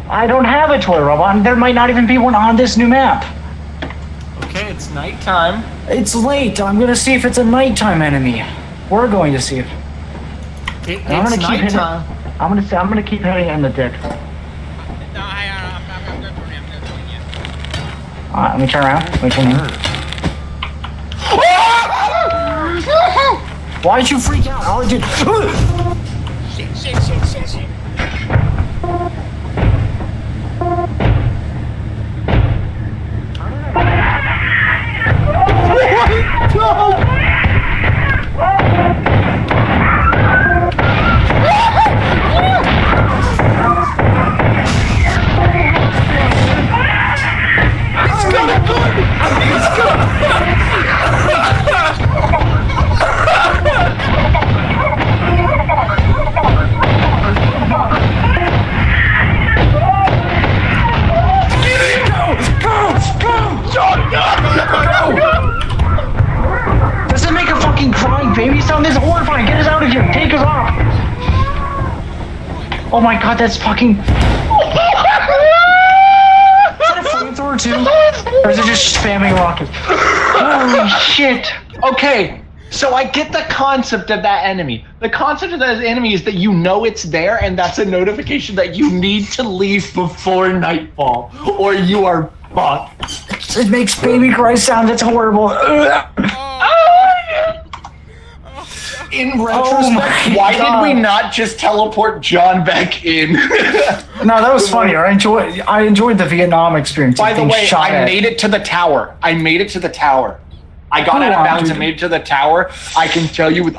I don't have a toy robot, and there might not even be one on this new map. Okay, it's nighttime. It's late. I'm gonna see if it's a nighttime enemy. We're going to see if. It's I'm gonna keep hitting. nighttime. I'm gonna keep hitting it in the dick. Alright, let me turn around. Why'd you freak out? All I did. Shit. Does it make a fucking crying baby sound? This is horrifying. Get us out of here. Take us off. Oh my god, that's fucking. Is that a flamethrower too? Or is it just spamming rockets? Holy shit. Okay, so I get the concept of that enemy. The concept of that enemy is that you know it's there, and that's a notification that you need to leave before nightfall, or you are fucked. It makes baby cry sound. That's horrible. In Oh retrospect, my why God. did we not just teleport John back in? No, that was funny. I enjoyed the Vietnam experience. By the being way, shot I at. made it to the tower. I got out of bounds and made it to the tower. I can tell you with